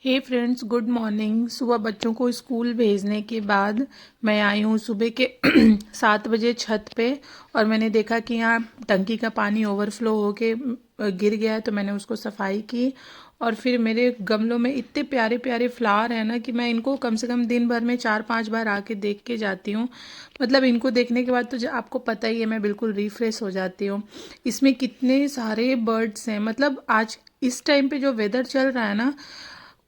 हे friends, good morning. सुबह बच्चों को स्कूल भेजने के बाद मैं आई हूँ सुबह के 7 बजे छत पे। और मैंने देखा कि यहाँ टंकी का पानी ओवरफ्लो होके गिर गया है, तो मैंने उसको सफाई की। और फिर मेरे गमलों में इतने प्यारे प्यारे फ्लावर हैं ना कि मैं इनको कम से कम दिन भर में 4-5 बार आके देख के जाती हूँ। मतलब इनको देखने के बाद तो आपको पता ही है, मैं बिल्कुल रिफ्रेश हो जाती हूँ। इसमें कितने सारे बर्ड्स हैं। मतलब आज इस टाइम पे जो वेदर चल रहा है ना,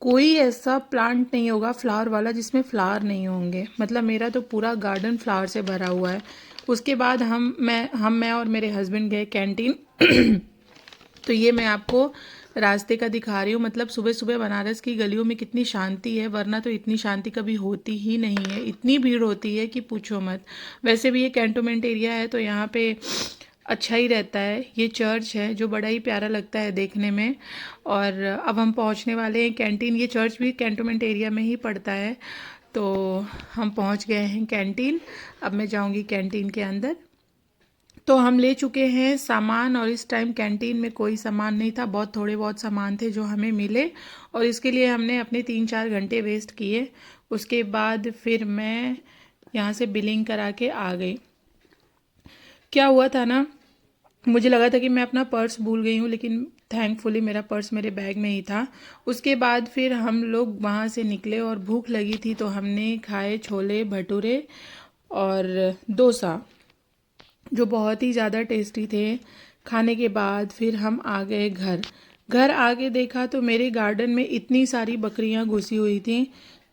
कोई ऐसा प्लांट नहीं होगा फ्लावर वाला जिसमें फ्लावर नहीं होंगे। मतलब मेरा तो पूरा गार्डन फ्लावर से भरा हुआ है। उसके बाद मैं और मेरे हस्बैंड गए कैंटीन। तो ये मैं आपको रास्ते का दिखा रही हूँ। मतलब सुबह सुबह बनारस की गलियों में कितनी शांति है, वरना तो इतनी शांति कभी होती ही नहीं है। इतनी भीड़ होती है कि पूछो मत। वैसे भी ये कैंटोनमेंट एरिया है तो यहाँ पे अच्छा ही रहता है। ये चर्च है जो बड़ा ही प्यारा लगता है देखने में। और अब हम पहुँचने वाले हैं कैंटीन। ये चर्च भी कैंटोनमेंट एरिया में ही पड़ता है। तो हम पहुँच गए हैं कैंटीन। अब मैं जाऊँगी कैंटीन के अंदर। तो हम ले चुके हैं सामान, और इस टाइम कैंटीन में कोई सामान नहीं था। बहुत थोड़े बहुत सामान थे जो हमें मिले, और इसके लिए हमने अपने 3-4 घंटे वेस्ट किए। उसके बाद फिर मैं यहाँ से बिलिंग करा के आ गई। क्या हुआ था ना, मुझे लगा था कि मैं अपना पर्स भूल गई हूँ, लेकिन थैंकफुली मेरा पर्स मेरे बैग में ही था। उसके बाद फिर हम लोग वहाँ से निकले और भूख लगी थी तो हमने खाए छोले भटूरे और डोसा, जो बहुत ही ज़्यादा टेस्टी थे। खाने के बाद फिर हम आ गए घर। घर आके देखा तो मेरे गार्डन में इतनी सारी बकरियां घुसी हुई थी।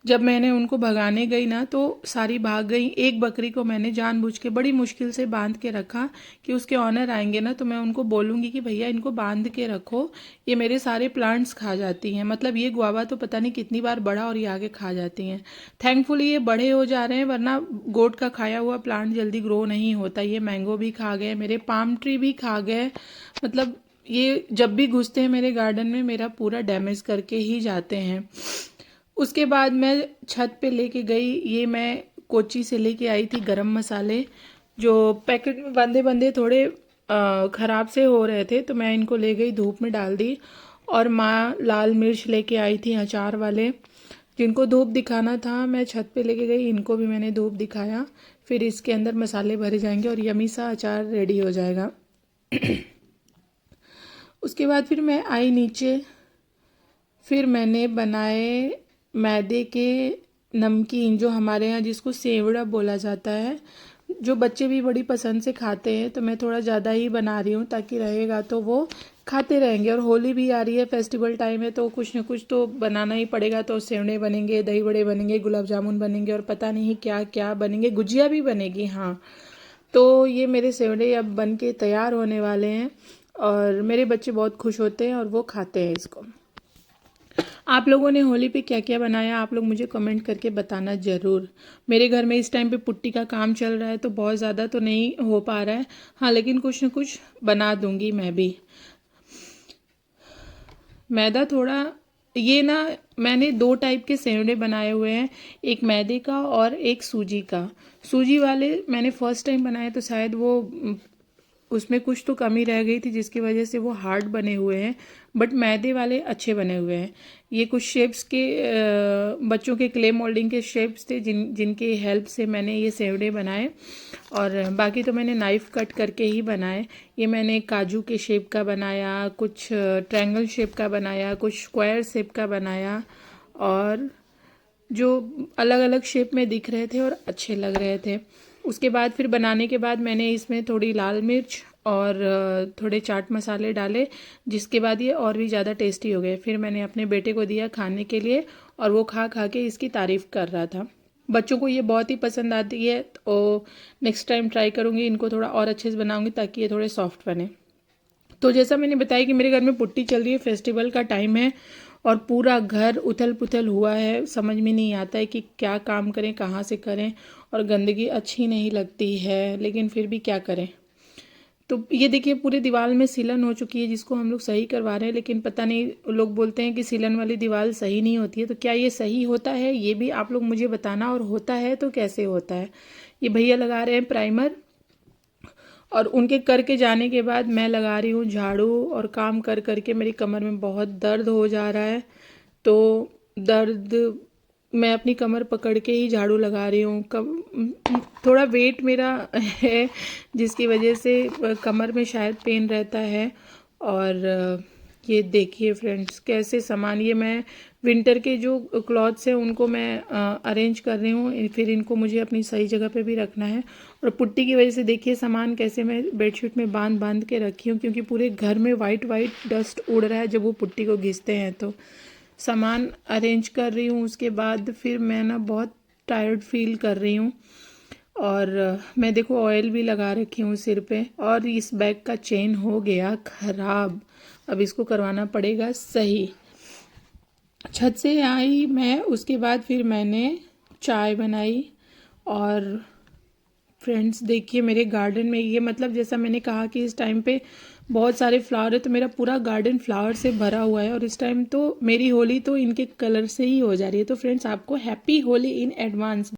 जब मैंने उनको भगाने गई ना तो सारी भाग गई। एक बकरी को मैंने जानबूझ के बड़ी मुश्किल से बांध के रखा कि उसके ऑनर आएंगे ना तो मैं उनको बोलूँगी कि भैया इनको बांध के रखो, ये मेरे सारे प्लांट्स खा जाती हैं। मतलब ये गुआवा तो पता नहीं कितनी बार बड़ा और ये आगे खा जाती हैं। थैंकफुली ये बड़े हो जा रहे हैं, वरना गोट का खाया हुआ प्लांट जल्दी ग्रो नहीं होता। ये मैंगो भी खा गए, मेरे पाम ट्री भी खा गए। मतलब ये जब भी घुसते हैं मेरे गार्डन में मेरा पूरा डैमेज करके ही जाते हैं। उसके बाद मैं छत पे लेके गई। ये मैं कोची से लेके आई थी गरम मसाले, जो पैकेट में बंधे बंधे थोड़े ख़राब से हो रहे थे, तो मैं इनको ले गई धूप में डाल दी। और माँ लाल मिर्च लेके आई थी अचार वाले, जिनको धूप दिखाना था मैं छत पे लेके गई। इनको भी मैंने धूप दिखाया। फिर इसके अंदर मसाले भरे जाएंगे और यमी सा अचार रेडी हो जाएगा। उसके बाद फिर मैं आई नीचे। फिर मैंने बनाए मैदे के नमकीन, जो हमारे यहाँ जिसको सेवड़ा बोला जाता है, जो बच्चे भी बड़ी पसंद से खाते हैं। तो मैं थोड़ा ज़्यादा ही बना रही हूँ ताकि रहेगा तो वो खाते रहेंगे। और होली भी आ रही है, फेस्टिवल टाइम है, तो कुछ ना कुछ तो बनाना ही पड़ेगा। तो सेवड़े बनेंगे, दही बड़े बनेंगे, गुलाब जामुन बनेंगे और पता नहीं क्या क्या बनेंगे, गुजिया भी बनेगी। हाँ, तो ये मेरे सेवड़े अब बन के तैयार होने वाले हैं और मेरे बच्चे बहुत खुश होते हैं और वो खाते हैं इसको। आप लोगों ने होली पे क्या क्या बनाया, आप लोग मुझे कमेंट करके बताना ज़रूर। मेरे घर में इस टाइम पे पुट्टी का काम चल रहा है तो बहुत ज़्यादा तो नहीं हो पा रहा है। हाँ, लेकिन कुछ ना कुछ बना दूंगी मैं भी। मैदा थोड़ा, ये ना, मैंने 2 टाइप के सेवड़े बनाए हुए हैं, एक मैदे का और एक सूजी का। सूजी वाले मैंने फर्स्ट टाइम बनाए तो शायद वो उसमें कुछ तो कमी रह गई थी जिसकी वजह से वो हार्ड बने हुए हैं। बट मैदे वाले अच्छे बने हुए हैं। ये कुछ शेप्स के बच्चों के क्ले मोल्डिंग के शेप्स थे जिनके हेल्प से मैंने ये सेवड़े बनाए। और बाकी तो मैंने नाइफ़ कट करके ही बनाए। ये मैंने काजू के शेप का बनाया, कुछ ट्रायंगल शेप का बनाया, कुछ स्क्वायर शेप का बनाया, और जो अलग अलग शेप में दिख रहे थे और अच्छे लग रहे थे। उसके बाद फिर बनाने के बाद मैंने इसमें थोड़ी लाल मिर्च और थोड़े चाट मसाले डाले, जिसके बाद ये और भी ज़्यादा टेस्टी हो गए। फिर मैंने अपने बेटे को दिया खाने के लिए और वो खा खा के इसकी तारीफ़ कर रहा था। बच्चों को ये बहुत ही पसंद आती है, तो नेक्स्ट टाइम ट्राई करूँगी, इनको थोड़ा और अच्छे से बनाऊँगी ताकि ये थोड़े सॉफ्ट बने। तो जैसा मैंने बताया कि मेरे घर में पुट्टी चल रही है, फेस्टिवल का टाइम है और पूरा घर उथल पुथल हुआ है। समझ में नहीं आता है कि क्या काम करें, कहाँ से करें, और गंदगी अच्छी नहीं लगती है, लेकिन फिर भी क्या करें। तो ये देखिए पूरे दीवार में सीलन हो चुकी है, जिसको हम लोग सही करवा रहे हैं, लेकिन पता नहीं, लोग बोलते हैं कि सीलन वाली दीवार सही नहीं होती है। तो क्या ये सही होता है, ये भी आप लोग मुझे बताना, और होता है तो कैसे होता है। ये भैया लगा रहे हैं प्राइमर, और उनके करके जाने के बाद मैं लगा रही हूँ झाड़ू। और काम कर करके मेरी कमर में बहुत दर्द हो जा रहा है। तो दर्द, मैं अपनी कमर पकड़ के ही झाड़ू लगा रही हूँ। थोड़ा वेट मेरा है जिसकी वजह से कमर में शायद पेन रहता है। और ये देखिए फ्रेंड्स कैसे सामान, ये मैं विंटर के जो क्लॉथ्स हैं उनको मैं अरेंज कर रही हूँ, फिर इनको मुझे अपनी सही जगह पे भी रखना है। और पुट्टी की वजह से देखिए सामान कैसे मैं बेडशीट में बांध बांध के रखी हूँ, क्योंकि पूरे घर में वाइट वाइट डस्ट उड़ रहा है जब वो पुट्टी को घिसते हैं। तो सामान अरेंज कर रही हूँ, उसके बाद फिर मैं ना बहुत टायर्ड फील कर रही हूँ। और मैं देखो ऑयल भी लगा रखी हूँ सिर पे, और इस बैग का चेन हो गया ख़राब, अब इसको करवाना पड़ेगा सही। छत से आई मैं, उसके बाद फिर मैंने चाय बनाई। और फ्रेंड्स देखिए मेरे गार्डन में ये, मतलब जैसा मैंने कहा कि इस टाइम पे बहुत सारे फ्लावर है, तो मेरा पूरा गार्डन फ्लावर से भरा हुआ है। और इस टाइम तो मेरी होली तो इनके कलर से ही हो जा रही है। तो फ्रेंड्स आपको हैप्पी होली इन एडवांस।